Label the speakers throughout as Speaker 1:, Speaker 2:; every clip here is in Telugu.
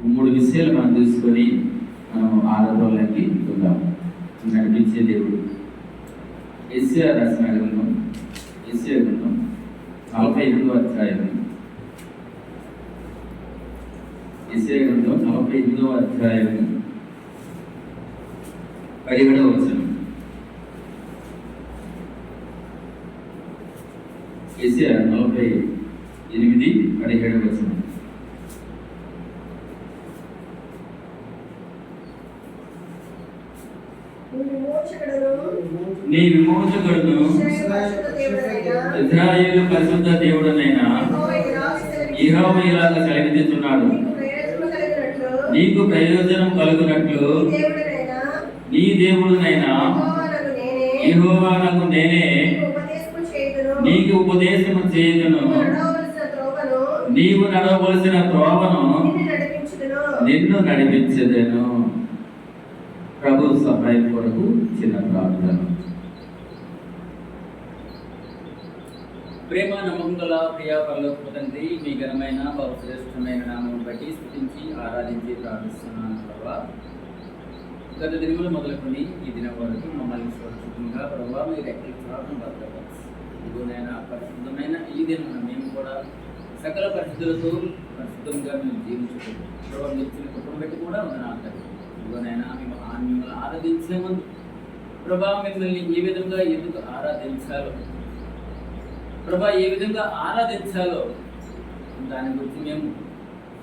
Speaker 1: 3 విషయాలు మనం తీసుకొని మనం ఆరాధనలోకి వెళ్దాం. నడిపించే దేవుడు. యెషయా రాసిన గ్రంథం, యెషయా గ్రంథం 48వ అధ్యాయం, యెషయా గ్రంథం 48వ అధ్యాయం 17వ వచనం. యెషయా 48:17 వచనం. నీ విమోచకుడును ఇశ్రాయేలు పరిశుద్ధ దేవుడనైన యెహోవా ఇలాగ సెలవిస్తున్నాడు, నీకు ప్రయోజనం కలుగునట్లు నీ దేవుడునైనా యెహోవానగు నేనే నీకు ఉపదేశము చేయుదును, నీవు నడవవలసిన త్రోవను నిన్ను నడిపించెదను. ప్రభు సహాయం కొరకు చిన్న ప్రార్థన.
Speaker 2: ప్రేమ నమ్మకం గల ప్రియా పరలోకపు తండ్రి, మీ ఘనమైన బహుశ్రేష్టమైన నామం బట్టి స్తుతించి ఆరాధించి ప్రార్థిస్తున్నాను. ప్రభా, గత దినములు మొదలుకొని ఈ దినం వరకు మమ్మల్ని సురక్షితంగా ప్రభావ మీ రెక్కల చాటును భద్రపరచు. ఇదిగోనైనా పరిశుద్ధమైన ఈ దినం మేము కూడా సకల పరిస్థితులతో పరిశుద్ధంగా మేము జీవించుకుంటాం. ప్రభావ నిచ్చిన కుటుంబం పెట్టి కూడా ఉందనాలి. ఇదిగోనైనా మిమ్మల్ని ఆరాధించే ముందు ప్రభా మిమ్మల్ని ఏ విధంగా ఎందుకు ఆరాధించాలో, ప్రభా ఏ విధంగా ఆరాధించాలో దాని గురించి మేము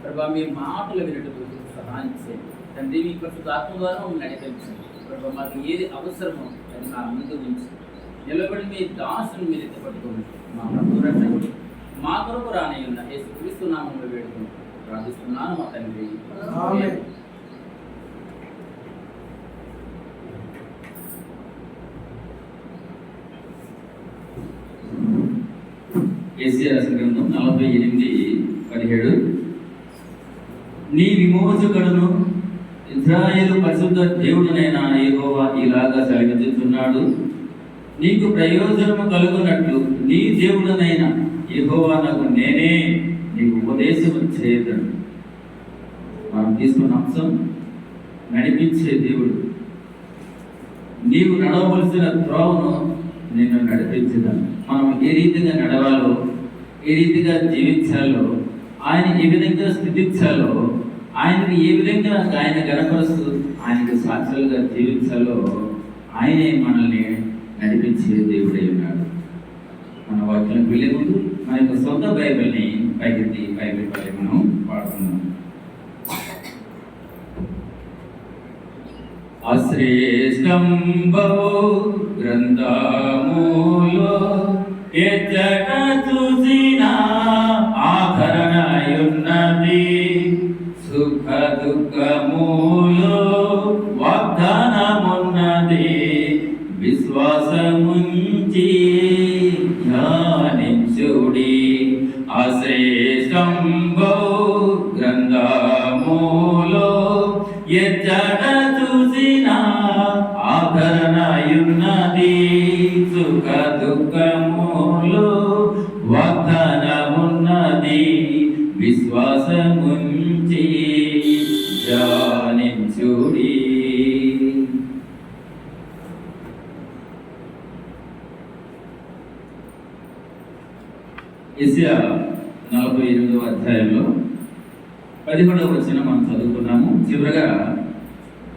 Speaker 2: ప్రభా మీ మాటలు వినటకు సహాయం చేయండి. తండ్రి, మీ పరిశుద్ధాత్మ ద్వారా మమ్మల్ని నడిపించండి. ప్రభా మాకు ఏది అవసరమో అది మా ముందు ఉంచి నిలబడి మీ దాసుని మీరు ఎత్తపట్టుకోండి. మా ప్రభు రక్షకుడు మా కొరకు రాని ఉన్న యేసుక్రీస్తు నామములో వేడుకొని ప్రార్థిస్తున్నాను మా తండ్రి.
Speaker 1: యెషయా గ్రంథం 48:17 నీ విమోచకుడును ఇశ్రాయేలు పరిశుద్ధ దేవుడనైన యెహోవా ఇలాగా సెలవిస్తున్నాడు, నీకు ప్రయోజనము కలుగునట్లు నీ దేవుడనైన యెహోవానగు నేనే నీకు ఉపదేశము చేయుదును. మనం తీసుకున్న అంశం నడిపించే దేవుడు. నీవు నడవవలసిన త్రోవను నిన్ను నడిపించుదాను. మనం ఏ రీతిగా నడవాలో, ఏ రీతిగా జీవించాలో, ఆయన ఏ విధంగా స్థితించాలో, ఆయనకి ఏ విధంగా ఆయన గణపరుస్తూ ఆయనకు సాక్షులుగా జీవించాలో ఆయనే మనల్ని నడిపించే దేవుడై ఉన్నాడు. మన వాక్యం వెళ్ళే ముందు మన యొక్క సొంత బైబిల్ని పైకెత్తి బైబిల్ పై మనం పాడుతున్నాం. అశ్రేష్టంబో గ్రంథములో ఎచ్చట చూసిన ఆభరణయున్నది, సుఖ దుఃఖములో వాగ్దానమున్నది, విశ్వాసముంచి ధ్యానించుడి. అశ్రేష్టంబో గ్రంథములో ఎచ్చట చూసిన ఆభరణయున్నది, సుఖ దుఃఖములో వాగ్దానమున్నది, విశ్వాసముంచి ధ్యానించుడి. యెషయా 48వ అధ్యాయంలో 11వ వచనం మనం చదువుకున్నాము. చివరగా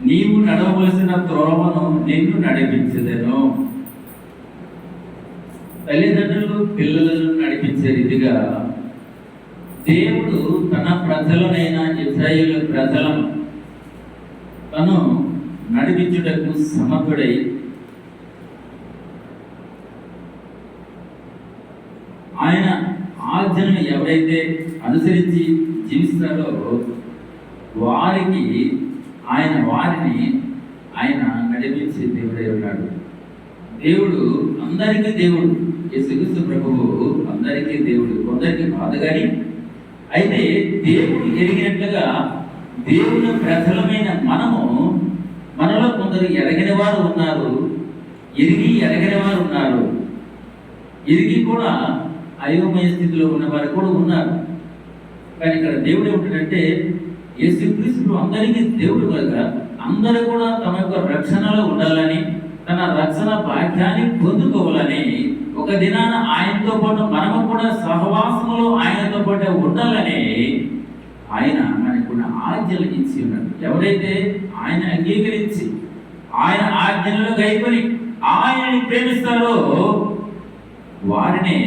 Speaker 1: నీవు నడవవలసిన త్రోవను నిన్ను నడిపించెదను. తల్లిదండ్రులు పిల్లలను నడిపించే రీతిగా దేవుడు తన ప్రజలనైన ఇశ్రాయేలు ప్రజలను తను నడిపించుటకు సమర్థుడై ఆయన ఆజ్ఞను ఎవరైతే అనుసరించి జీవిస్తారో వారిని ఆయన నడిపించే దేవుడై ఉన్నాడు. దేవుడు అందరికీ దేవుడు. యేసుక్రీస్తు ప్రభువు అందరికీ దేవుడు, కొందరికి కాదు. కానీ అయితే దేవుడు ఎరిగినట్లుగా దేవుని ప్రజలమైన మనలో కొందరు ఎరగిన వారు ఉన్నారు, ఎరగిన వారు ఉన్నారు, ఎరిగి కూడా అయోమయ స్థితిలో ఉన్నవారు కూడా ఉన్నారు. కానీ ఇక్కడ దేవుడు ఏమిటంటే యేసుక్రీస్తు అందరికీ దేవుడు కనుక అందరూ కూడా తమ యొక్క రక్షణలో ఉండాలని, తన రక్షణ భాగ్యాన్ని పొందుకోవాలని, ఒక దినాన ఆయనతో పాటు మనము కూడా సహవాసములో ఆయనతో పాటు ఉండాలని ఆయన మనకున్న ఆజ్ఞలు ఇచ్చి ఉన్నాడు. ఎవరైతే ఆయన అంగీకరించి ఆయన ఆజ్ఞలను గైకొని ఆయనని ప్రేమిస్తారో వారినే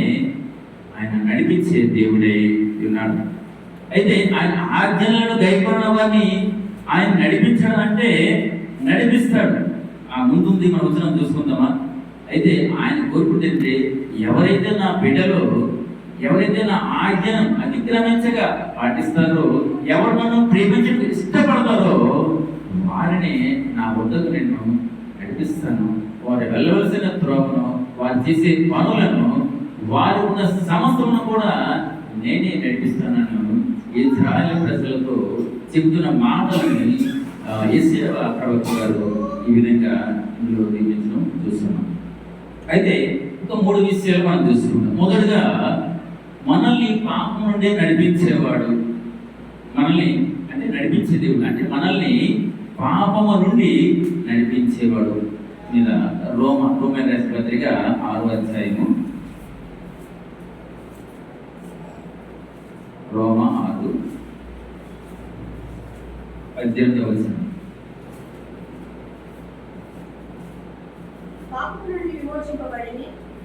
Speaker 1: ఆయన నడిపించే దేవుడే ఉన్నాడు. అయితే ఆయన ఆజ్ఞలను గైకొన్న వారిని ఆయన నడిపించడం అంటే నడిపిస్తాడు. ఆ ముందుంది మన వచనం చూసుకుందామా. అయితే ఆయన కోరుకుంటే ఎవరైతే నా బిడ్డలో, ఎవరైతే నా ఆజ్ఞను అతిక్రమించగా పాటిస్తారో, ఎవరు నన్ను ప్రేమించడం ఇష్టపడతారో వారిని నా వద్దకు నేను నడిపిస్తాను. వారు వెళ్ళవలసిన త్రోవను, వారు చేసే పనులను, వారు ఉన్న సమస్తమును కూడా నేనే నడిపిస్తానని ఇశ్రాయేలు ప్రజలతో చెబుతున్న మాటలని యెషయా ప్రవక్త గారు ఈ విధంగా ఇందులో నియమించడం చూస్తున్నాం. అయితే ఇంకా 3 విషయాలు మనం చూస్తున్నాం. మొదటిగా మనల్ని పాపం నుండి నడిపించేవాడు, మనల్ని అంటే నడిపించే దేవుడు, అంటే మనల్ని పాపము నుండి నడిపించేవాడు మీద రోమన్ రాసిన పత్రిక 6వ అధ్యాయము, రోమా 6:18 వచనం.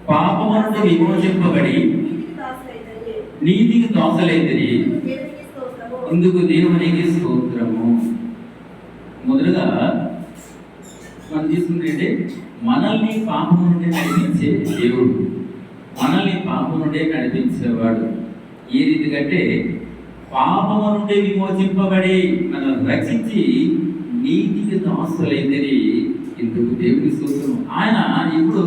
Speaker 1: పాపము నుండి విమోచింపబడి నీతికి దాసులైతిరి, ఇందుకు దేవునికి స్తోత్రము. మొదలుగా మనం తీసుకుంటే మనల్ని పాపం నుండి నడిపించే దేవుడు, మనల్ని పాపం నుండి నడిపించేవాడు. ఏ రీతికంటే పాపము నుండి విమోచింపబడి మనల్ని రక్షించి నీతికి దాసులైతిరి, ఇందుకు దేవుని స్తోత్రము. ఆయన ఇప్పుడు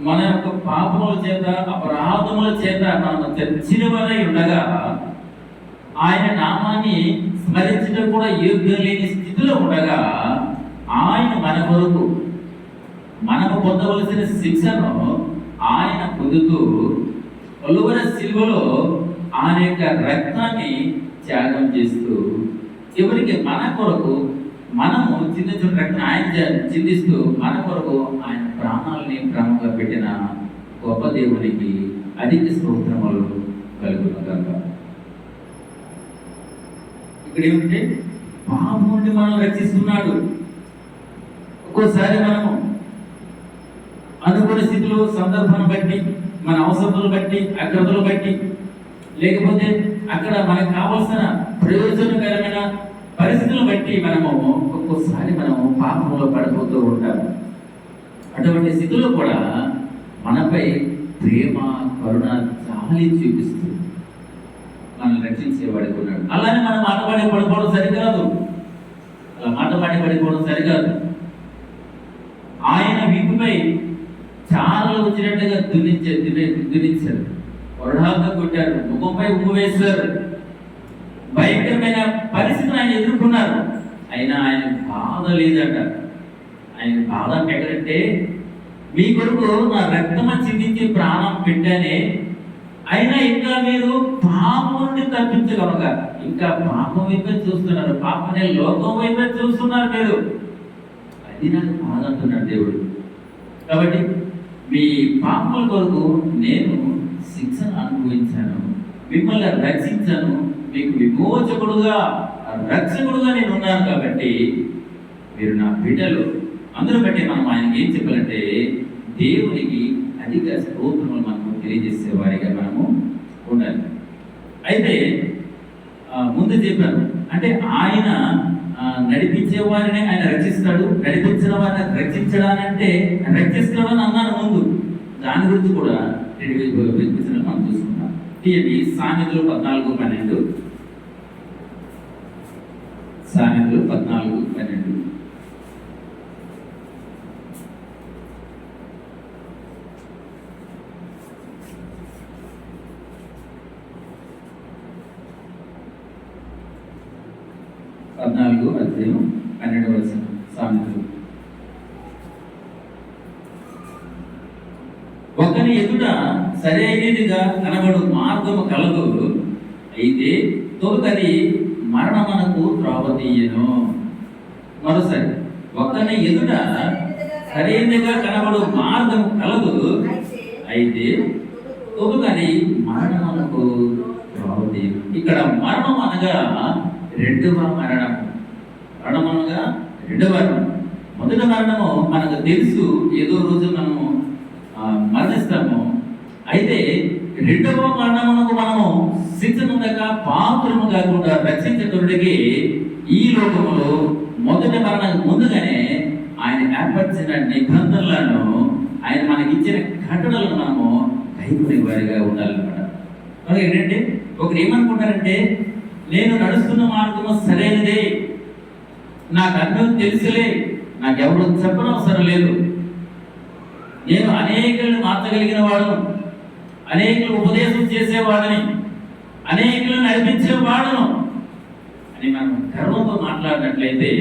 Speaker 1: మన యొక్క పాపముల చేత, అపరాధముల చేత మనం చచ్చిన వారై ఉండగా ఆయన నామాన్ని స్మరించడం కూడా యోగ్యం లేని స్థితిలో ఉండగా ఆయన మన కొరకు మనము పొందవలసిన శిక్షను ఆయన పొందుతూ కలువరి శిలువలో ఆయన యొక్క రక్తాన్ని త్యాగం చేస్తూ చివరికి మన కొరకు మనము చిందించిన రక్తం ఆయన చిందిస్తూ మన కొరకు ఆయన ప్రాణాలని ప్రాణంగా పెట్టిన గొప్ప దేవునికి అధిక స్తోత్రములు కలుగునుగాక. ఇక్కడ ఏమిటంటే పాపం నుండి మనం రక్షిస్తున్నాడు. ఒక్కోసారి మనము అనుకున్న స్థితిలో, సందర్భాన్ని బట్టి, మన అవసరాలను బట్టి, అగ్రతలు బట్టి, లేకపోతే అక్కడ మనకు కావలసిన ప్రయోజనకరమైన పరిస్థితులను బట్టి మనము ఒక్కోసారి మనము పాపంలో పడిపోతూ ఉంటాము. అటువంటి స్థితిలో కూడా మనపై ప్రేమ, కరుణ, జాలి చూపిస్తూ మనల్ని రక్షించేవాడికి ఉన్నాడు. అలానే మనం మాటపాడి పడిపోవడం సరికాదు, అలా మాటపాడి పడిపోవడం సరికాదు. ఆయన వీపుపై చారలు వచ్చినట్టుగా దున్నించారు, వరడాలతో కొట్టారు, ముఖంపై ఉమ్ము వేశారు, భయంకరమైన పరిస్థితిని ఆయన ఎదుర్కొన్నారు. అయినా ఆయన బాధ లేదట. ఆయన బాధ ఎక్కడంటే, మీ కొరకు నా రక్తమ చిందించి ప్రాణం పెట్టానే, అయినా ఇంకా మీరు పాపం నుండి తప్పించగలగ, ఇంకా పాపం వైపే చూస్తున్నారు, పాపనే లోకం వైపే చూస్తున్నారు మీరు. అది నాకు బాధ అంటున్నాడు దేవుడు. కాబట్టి మీ పాపల కొరకు నేను శిక్షను అనుభవించాను, మిమ్మల్ని రక్షించాను, మీకు విమోచకుడుగా, రక్షకుడుగా నేను ఉన్నాను. కాబట్టి మీరు నా బిడ్డలు. అందరూ బట్టి మనం ఆయనకి ఏం చెప్పాలంటే, దేవునికి అధిక స్తోత్రములు మనము తెలియజేసే వారిగా మనము ఉండాలి. అయితే ముందు చెప్పాను, అంటే ఆయన నడిపించే వారిని ఆయన రక్షిస్తాడు, నడిపించిన వారిని రక్షించడానంటే రక్షిస్తాడని అన్నాను ముందు. దాని గురించి కూడా వినిపించడం మనం చూసుకుంటాం. తీయండి సామెతలు 14:12. సామెతలు 14:12. అధ్యాయం 12వ వచనం సామెతలు. ఒకని ఎదుట సరైనదిగా కనబడు మార్గము కలదు, అయితే తొలకది మరణమునకు త్రోవ తీయను. మరోసారి ఒక్కని ఎదుట సరైనదిగా కనబడు మార్గం కలదు, అయితే తుదకని మరణమునకు త్రోవ తీయను. ఇక్కడ మరణం అనగా రెండవ మరణము. మరణం అనగా రెండవ మరణం. మొదటి మరణము మనకు తెలుసు, ఏదో రోజు మనము మరణిస్తాము. అయితే రెండవ మరణమునకు మనము శిక్షనుండగా పాత్రము కాకుండా రక్షించడానికి ఈ లోకములో మొదటి మరణం ముందుగానే ఆయన ఏర్పరిచిన నిబంధనలను, ఆయన మనకి ఇచ్చిన కట్టడలను మనము కైకొనే వారిగా ఉండాలన్నమాట. మనకి ఏంటంటే ఒకరు ఏమనుకుంటారంటే, నేను నడుస్తున్న మార్గము సరైనదే, నాకు అన్నీ తెలుసులే, నాకెవరు చెప్పనవసరం లేదు, నేను అనేకులను మార్చగలిగిన వాడు, అనేకులు ఉపదేశం చేసేవాడని, అనేకులను నడిపించేవాడును అని మనం గర్వంతో మాట్లాడగలిగితే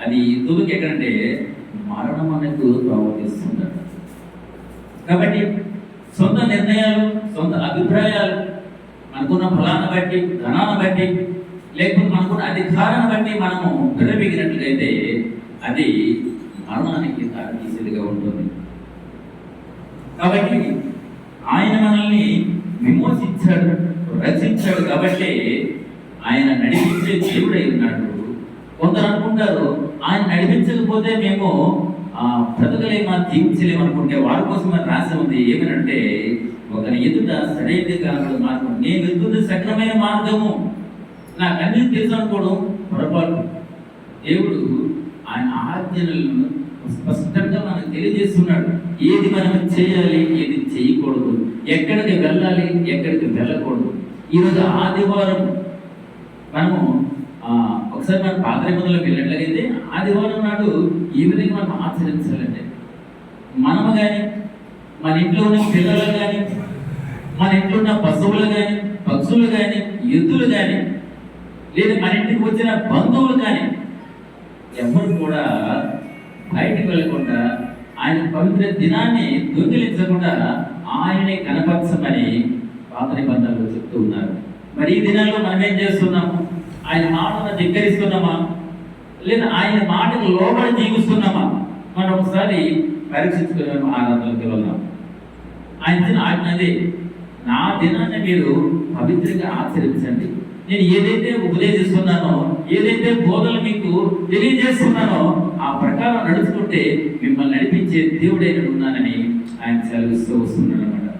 Speaker 1: అది తుదకు ఎక్కడంటే మరణం అనేది ప్రవర్తిస్తుందట. కాబట్టి సొంత నిర్ణయాలు, సొంత అభిప్రాయాలు, మనకున్న ఫలాన్ని బట్టి, ధనాన్ని బట్టి, లేకపోతే మనకున్న అధికారాన్ని బట్టి మనము విరబిగినట్లయితే అది మరణానికి దారితీసేదిగా ఉంటుంది. కాబట్టి ఆయన మనల్ని విమోచించాడు, రక్షించాడు. కాబట్టి ఆయన నడిపించే దేవుడై ఉన్నాడు. కొందరు అనుకుంటారు, ఆయన నడిపించకపోతే మేము బ్రతకలేమా, జీవించలేమనుకుంటే వారి కోసం అని రాసి ఉంది. ఏమనంటే, ఒకరి ఎదుట సరైనది కాదు మార్గం, నేను వెళ్తుంది సక్రమైన మార్గము, నాకు అన్ని తెలుసు అనుకోవడం పొరపాటు. దేవుడు ఆయన ఆజ్ఞలను స్పష్టంగా మనకు తెలియజేస్తున్నాడు. ఏది మనం చేయాలి, ఏది చేయకూడదు, ఎక్కడికి వెళ్ళాలి, ఎక్కడికి వెళ్ళకూడదు. ఈరోజు ఆదివారం మనము ఒకసారి మనం పాత నిబంధనలోకి వెళ్ళినట్లయితే ఆదివారం నాడు ఈ విధంగా మనం ఆచరించాలంటే, మనము కానీ, మన ఇంట్లో ఉన్న పిల్లలు కానీ, మన ఇంట్లో ఉన్న పశువులు కానీ, పక్షులు కానీ, ఎద్దులు కానీ, లేదా మన ఇంటికి వచ్చిన బంధువులు కానీ ఎవరు కూడా బయటికి వెళ్ళకుండా ఆయన పవిత్ర దినాన్ని దొంగిలించకుండా ఆయనే కనపరచమని పాత నిబంధనలు చెప్తూ ఉన్నారు. మరి ఈ దినాల్లో మనం ఏం చేస్తున్నాము? ఆయన మాటను ధిక్కరిస్తున్నామా, లేదా ఆయన మాటకు లోబడి జీవిస్తున్నామా? మనం ఒకసారి పరీక్షించుకున్నాము. ఆరాధనకి వెళ్దాం. ఆయన దిన ఆజ్ఞది, నా దినాన్ని మీరు పవిత్రంగా ఆచరించండి. నేను ఏదైతే ఉపదేశిస్తున్నానో, ఏదైతే బోధనలు మీకు తెలియజేస్తున్నానో ఆ ప్రకారం నడుచుకుంటే మిమ్మల్ని నడిపించే దేవుడైన ఉన్నానని ఆయన సెలవిస్తూ వస్తున్నాడు అనమాట.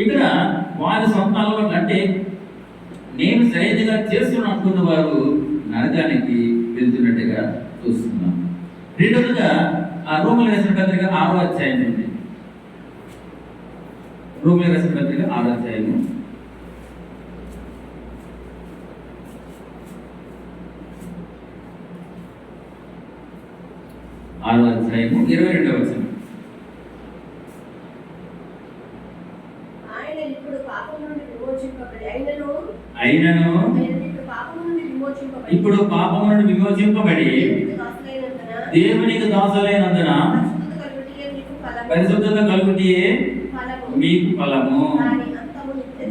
Speaker 1: ఇక్కడ వారి సొంత అలవాట్లు అంటే నేను సరైనదిగా చేస్తున్నాను అనుకున్న వారు నరకానికి వెళ్తున్నట్టుగా చూస్తున్నాం. రెండవదిగా రోమిలకు రాసిన పత్రిక 6వ అధ్యాయం ఉంది. రోమిలకు రాసిన పత్రిక 6వ అధ్యాయము 6వ అధ్యాయము 22వ వచనం. అయినను ఇప్పుడు పాపము నుండి విమోచింపబడి దేవునికి దాసులైనందున పరిశుద్ధత కలుగుటియే మీకు ఫలము,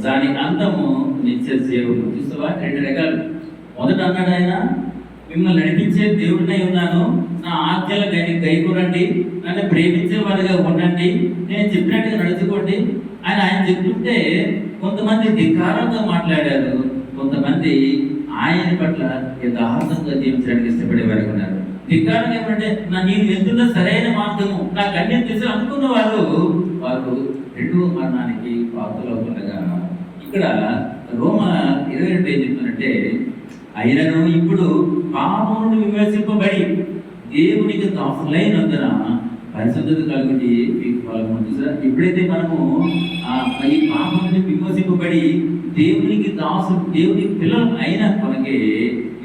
Speaker 1: దాని అంతము నిత్య జీవము. చూస్తావా, రెండు రకాలు. మొదట అన్నాడు ఆయన, మిమ్మల్ని నడిపించే దేవుడినై ఉన్నాను, నా ఆజ్ఞలు కైకూరండి, నన్ను ప్రేమించే వారిగా ఉండండి, నేను చెప్పినట్టుగా నడుచుకోండి అని ఆయన చెప్తుంటే కొంతమంది ధిక్కారంగా మాట్లాడారు, కొంతమంది ఆయన పట్ల యథార్థంగా జీవించడానికి ఇష్టపడే వారు ఉన్నారు. ధిక్కారం ఏమంటే, నేను వెళ్తున్న సరైన మార్గము, నాకు అన్ని తెలుసు అనుకున్న వారు రెండవ మరణానికి పాత్రలవుతుండగా ఇక్కడ రోమ 22 ఏం చెప్తున్నట్టే, అయినను ఇప్పుడు పాపము నుండి విమోచింపబడి దేవునికి దాసులైనందున పరిశుద్ధత కలుగుటి మీకు ఫలము. చూసారా, ఎప్పుడైతే మనము ఈ పాపం నుండి విమోచింపబడి దేవునికి దాసులు, దేవుని పిల్లలు అయిన కొనకే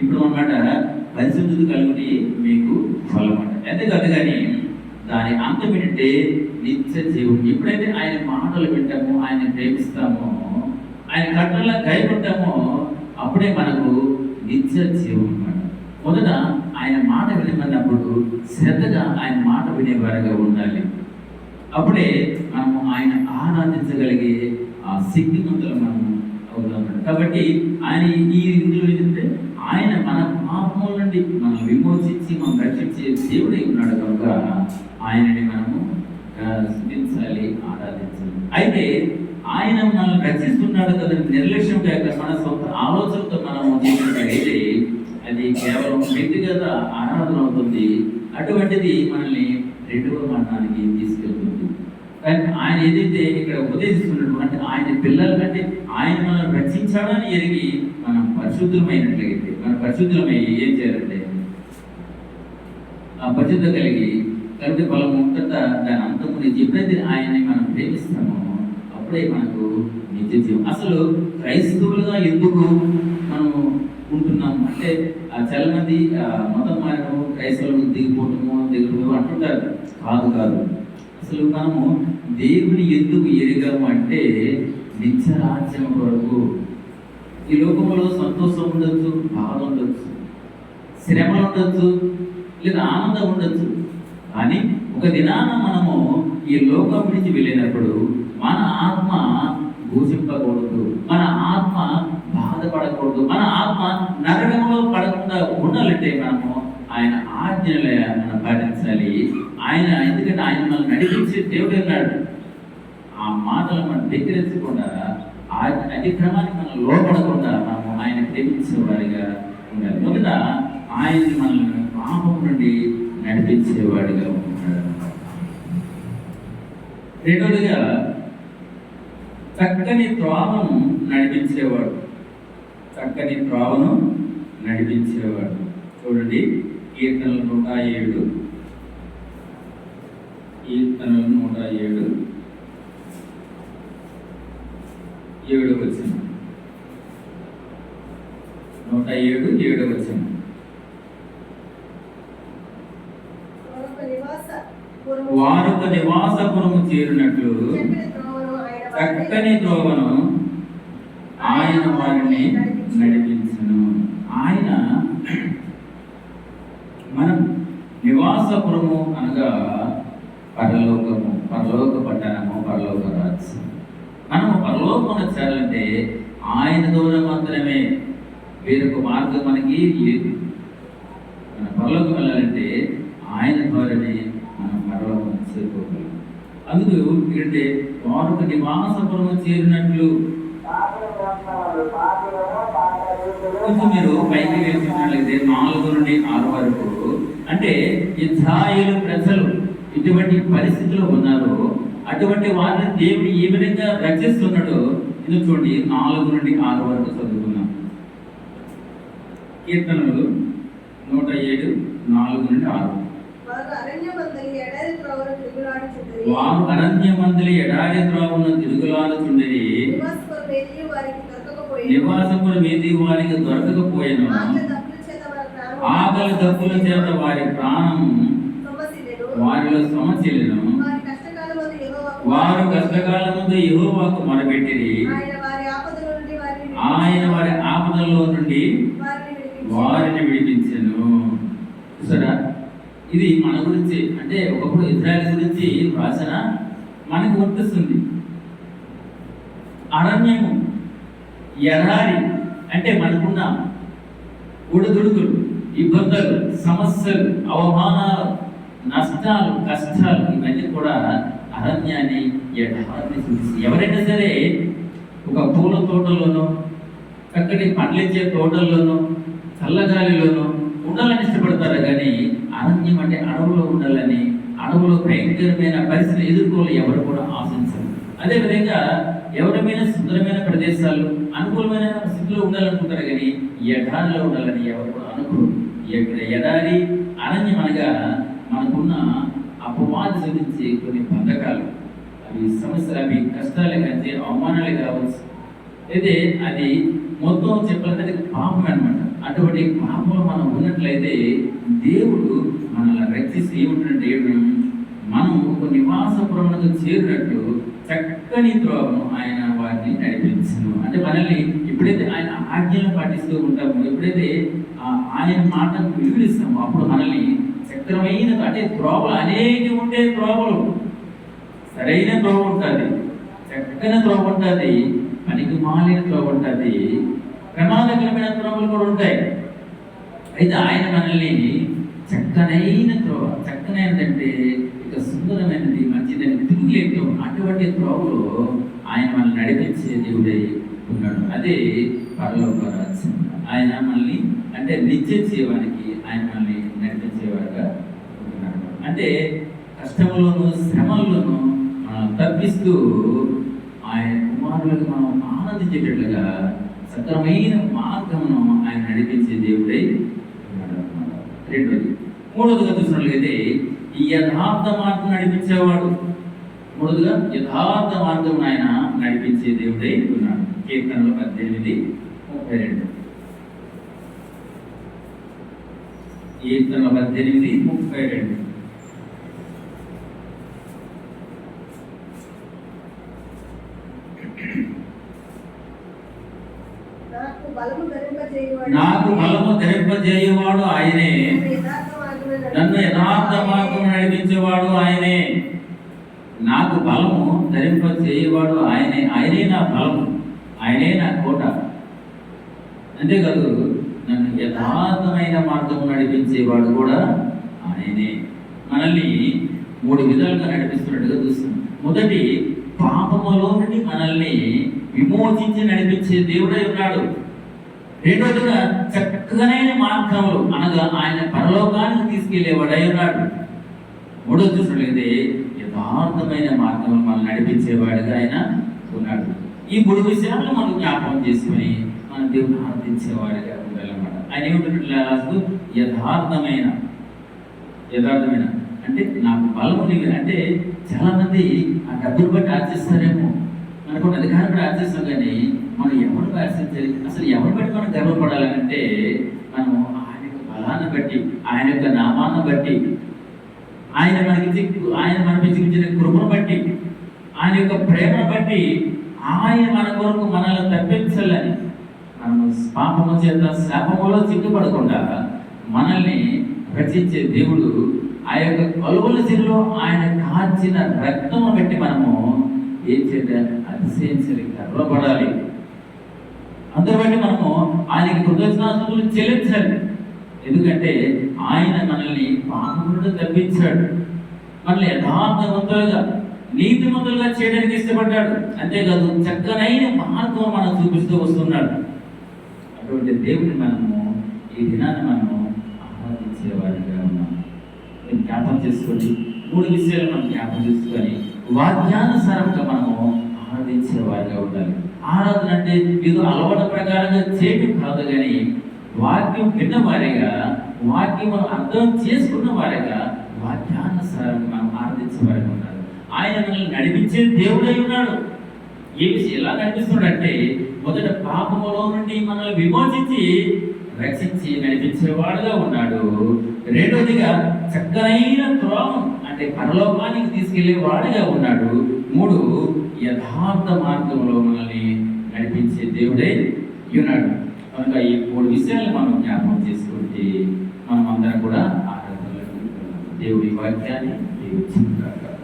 Speaker 1: ఇప్పుడు అన్నమాట పరిశుద్ధత కలుగుటి మీకు ఫలం అంట. ఎంతకాదు కానీ దాని అంతం ఏంటంటే నిత్య జీవం. ఎప్పుడైతే ఆయన మాటలు వింటామో, ఆయన ప్రేమిస్తామో, ఆయన కట్టలను కైకొంటామో అప్పుడే మనకు నిత్య జీవం అన్నమాట. మొదట ఆయన మాట వినమన్నప్పుడు శ్రద్ధగా ఆయన మాట వినేవారుగా ఉండాలి. అప్పుడే మనము ఆయన ఆరాధించగలిగే ఆ శక్తిమంతులు మనము అవుతామన్నమాట. కాబట్టి ఆయన ఈ ఇందులో ఏంటంటే ఆయన మన పాపముల నుండి మనం విమోచించి మనం రక్షించే దేవుడై ఉన్నాడు కనుక ఆయనని మనము స్థుతించాలి, ఆరాధించాలి. అయితే ఆయన మనల్ని రక్షిస్తున్నాడు కదా నిర్లక్ష్యం కాక మన సొంత ఆలోచనతో మనము చేసినట్లయితే అది కేవలం వ్యక్తిగత ఆరాధన అవుతుంది. అటువంటిది మనల్ని రెండవ మరణానికి తీసుకెళ్తుంది. కానీ ఆయన ఏదైతే ఇక్కడ ఉపదేశిస్తున్నట్టు అంటే ఆయన పిల్లలు అంటే ఆయన మనల్ని రక్షించాడని ఎరిగి మనం పరిశుద్ధమైనట్లయితే మనం పరిశుద్ధమై ఏం చేయాలంటే ఆ పరిశుద్ధ కలిగి కలిపి బలం ఉంటుంద దాని అంతము ఎప్పుడైతే ఆయన్ని మనం ప్రేమిస్తామో అప్పుడే మనకు నిత్య జీవం. అసలు క్రైస్తవులుగా ఎందుకు మనం ఉంటున్నాము అంటే చాలా మంది మతం మారడం క్రైస్తవులు దిగిపోవటము అంటుంటారు. కాదు. అసలు మనము దేవుని ఎందుకు ఎరిగాము అంటే నిత్య రాజ్యం కొరకు. ఈ లోకంలో సంతోషం ఉండొచ్చు, బాధ ఉండొచ్చు, శ్రమలు ఉండొచ్చు, లేదా ఆనందం ఉండొచ్చు. కానీ ఒక దినాన మనము ఈ లోకం నుంచి వెళ్ళినప్పుడు మన ఆత్మ దూషింపకూడదు, మన ఆత్మ బాధపడకూడదు, మన ఆత్మ నరకంలో పడకుండా ఉండాలంటే మనము ఆయన ఆజ్ఞలు మనం పాటించాలి. ఆయన ఎందుకంటే ఆయన మనల్ని నడిపించే దేవుడు ఉన్నాడు. ఆ మాటలు మనం ధిక్కరించకుండా అతిక్రమానికి మనం లోపడకుండా మనము ఆయన ప్రేమించే వారిగా ఉండాలి. మొదట ఆయన మనల్ని పాపం నుండి నడిపించేవాడిగా ఉంటాడు. రెండోదిగా చక్కని త్రోవను నడిపించేవాడు. చక్కని త్రోవను నడిపించేవాడు. చూడండి కీర్తనలు 107 7వ వచనం. 107 7వ వచనం. వారొక నివాసపురము చేరినట్లు చక్కని త్రోవను ఆయన వారిని నడిపించును. ఆయన మనం నివాసపురము అనగా పరలోకము, పరలోక పట్టణము, పరలోక రాజ్యం. మనము పరలోకం చేరాలంటే ఆయన ద్వారా మాత్రమే, వేరొక మార్గం మనకి లేదు. మన పరలోకం వెళ్ళాలంటే ఆయన ద్వారానే మనం పరలోకం చేరుకోగలం. అందుకు ఏంటంటే వారొక నివాసపురము చేరినట్లు. కొంచెం మీరు పైకి వేసుకున్నట్లయితే 4 నుండి 6 వరకు అంటే ఇశ్రాయేలు ప్రజలు ఇటువంటి పరిస్థితిలో ఉన్నారు. అటువంటి వారిని దేవుడు ఏ విధంగా రక్షిస్తున్నాడో ఇది చూడండి. 4 నుండి 6 వరకు చదువుకున్నాం. కీర్తనలు 107 4 నుండి 6. వారు అరణ్యమందలి ఎడారి త్రోవను తిరుగులాడుచుండిరి, నివాసపురం ఏది వారికి దొరకకపోయెను. ఆకలి దప్పుల చేత వారి ప్రాణం వారిలో సమచిల్లెను. వారు కష్టకాలమందు యెహోవాకు మొరపెట్టిరి, ఆయన వారి ఆపదల్లో నుండి వారిని విడిపించెను. చూసారా, ఇది మన గురించి అంటే ఒకప్పుడు ఇజ్రాయెల్ గురించి రాసిన మనకు వర్తిస్తుంది. అరణ్యము, ఎడారి అంటే మనకున్న ఒడిదుడుకులు, ఇబ్బందులు, సమస్యలు, అవమానాలు, నష్టాలు, కష్టాలు ఇవన్నీ కూడా అరణ్యాన్ని, ఎడారిని చూసి ఎవరైనా సరే ఒక పూల తోటలోనో చక్కటి పండ్లిచ్చే తోటల్లోనో చల్లగాలిలోనో ఉండాలని ఇష్టపడతారు. కానీ అరణ్యం అంటే అడవులో ఉండాలని, అడవులో భయంకరమైన పరిస్థితులు ఎదుర్కోవాలి ఎవరు కూడా ఆశించరు. అదేవిధంగా ఎవరైనా సుందరమైన ప్రదేశాలు, అనుకూలమైన స్థితిలో ఉండాలనుకుంటారు. కానీ ఎడారిలో ఉండాలని ఎవరు కూడా అనుకోరు. ఎడారి, అరణ్యం అనగా మనకున్న అపవాది గురించి కొన్ని బంధకాలు, అవి సమస్యలు, అవి కష్టాలే కానీ అవమానాలే కావచ్చు. అయితే అది మొత్తం చెప్పాలంటే పాపం అనమాట. అటువంటి పాపంలో మనం ఉన్నట్లయితే దేవుడు మనల్ని రక్షిస్తే ఏమిటంటే మనం ఒక నివాసపురమునకు చేరినట్టు చక్కని త్రోవను ఆయన వారిని నడిపించను. అంటే మనల్ని ఎప్పుడైతే ఆయన ఆజ్ఞలను పాటిస్తూ ఉంటామో, ఎప్పుడైతే ఆయన మాటను విలువిస్తామో అప్పుడు మనల్ని చక్రమైన అంటే త్రోవలు అనేక ఉంటే త్రోవలు, సరైన త్రోవ ఉంటుంది, చక్కని త్రోవ ఉంటుంది, పనికి మాలిన త్రోవ ఉంటుంది, ప్రమాదకరమైన త్రోవలు కూడా ఉంటాయి. అయితే ఆయన మనల్ని చక్కనైన త్రోవ, చక్కనైనదంటే ఇక సుందరమైనది, మంచిదని తిరుగులేదు అటువంటి త్రోవలో ఆయన మనల్ని నడిపించే దేవుడై ఉన్నాడు. అదే పరలోక రాజ్యం. ఆయన మనల్ని అంటే నిత్య జీవానికి ఆయన మనల్ని నడిపించేవాడుగా ఉంటున్నాడు. అంటే కష్టంలోను శ్రమల్లోనూ మనం తప్పిస్తూ ఆయన కుమారులకు మనం ఆనందించేటట్లుగా సక్రమైన మార్గమును ఆయన నడిపించే దేవుడై ఉన్నాడు. రెండోది, మూడోదిగా చూసినట్లయితే ఈ యథార్థ మార్గం నడిపించేవాడు. మూడోదిగా యథార్థ మార్గం ఆయన నడిపించే దేవుడై ఉన్నాడు. కీర్తనలు 18:32. కీర్తనలు 18:32. నాకు బలము ధరింపజేయువాడు ఆయనే, నన్ను యథార్థ మార్గం నడిపించేవాడు ఆయనే. నాకు బలము ధరింపజేయువాడు ఆయనే. ఆయనే నా బలము, ఆయనే నా కోట. అంతేకాదు, నన్ను యథార్థమైన మార్గం నడిపించేవాడు కూడా ఆయనే. మనల్ని 3 విధాలుగా నడిపిస్తున్నట్టుగా చూస్తున్నాం. మొదటి, పాపములో నుండి మనల్ని విమోచించి నడిపించే దేవుడై ఉన్నాడు. రెండోదిగా చక్కనైన మార్గములు అనగా ఆయన పరలోకానికి తీసుకెళ్లేవాడై ఉన్నాడు. మూడోది చూసినట్లయితే యథార్థమైన మార్గములు మనం నడిపించేవాడుగా ఆయన ఉన్నాడు. ఈ 3 విషయాలను మనం జ్ఞాపకం చేసుకుని మన దేవుని ఆరాధించేవాడుగా ఉండాలన్నమాట. ఆయన ఏమిటంటే యథార్థమైన అంటే నాకు బలము నీవు. అంటే చాలా మంది ఆ డబ్బులు బట్టి ఆశిస్తారేమో, మనకు అధికారం బట్టి ఆశిస్తాం. కానీ మనం ఎవరు ఆశించాలి? అసలు ఎవరు బట్టి మనం గర్వపడాలంటే మనం ఆయన యొక్క బలాన్ని బట్టి, ఆయన యొక్క నామాన్ని బట్టి, ఆయన మనకి చూపించిన కృపను బట్టి, ఆయన యొక్క ప్రేమను బట్టి, ఆయన మన కొరకు మనల్ని తప్పించాలని, మనము పాపము చేత శాపములో చిక్కుపడకుండా మనల్ని రక్షించే దేవుడు ఆ యొక్క కలువల చెరులో ఆయన కాచిన రక్తము బట్టి మనము ఏం చేయాలి? అతిశయించాలి, గర్వపడాలి. అందుబట్టి మనము ఆయనకి కృతజ్ఞతలు చెల్లించాలి. ఎందుకంటే ఆయన మనల్ని పాపం నుండి తప్పించాడు, మనల్ని యథార్థవంతులుగా నీతిమంతులుగా చేయడానికి ఇష్టపడ్డాడు. అంతేకాదు చక్కనైన మార్గం మనం చూపిస్తూ వస్తున్నాడు. అటువంటి దేవుని మనము ఈ దినాన్ని మనము ఆరాధించేవారిగా ఉన్నాం. జ్ఞాపకం చేసుకొని 3 విషయాలు మనం జ్ఞాపకం చేసుకొని వాక్యానుసారంగా మనము ఆరాధించేవారిగా ఉండాలి. ఆరాధన అంటే ఏదో అలవాటు ప్రకారంగా చేయడం కాదు, కానీ వాక్యం విన్నవారిగా, వాక్యం మనం అర్థం చేసుకున్న వారిగా వాక్యానుసారంగా మనం ఆరాధించేవారిగా ఉండాలి. ఆయన మనల్ని నడిపించే దేవుడై ఉన్నాడు. ఏ విషయం ఎలా నడిపిస్తున్నాడంటే, మొదట పాపములో నుండి మనల్ని విమోచించి రక్షించి నడిపించేవాడుగా ఉన్నాడు. రెండోదిగా చక్కనైన త్రోవం అంటే పరలోకానికి తీసుకెళ్లే వాడుగా ఉన్నాడు. 3, యథార్థ మార్గంలో మనల్ని నడిపించే దేవుడే ఉన్నాడు. కనుక ఈ 3 విషయాలు మనం జ్ఞాపకం చేసుకుంటే మనం అందరం కూడా ఆరాధనలకు దేవుడి వాక్యాన్ని దీవించుకుంటారు.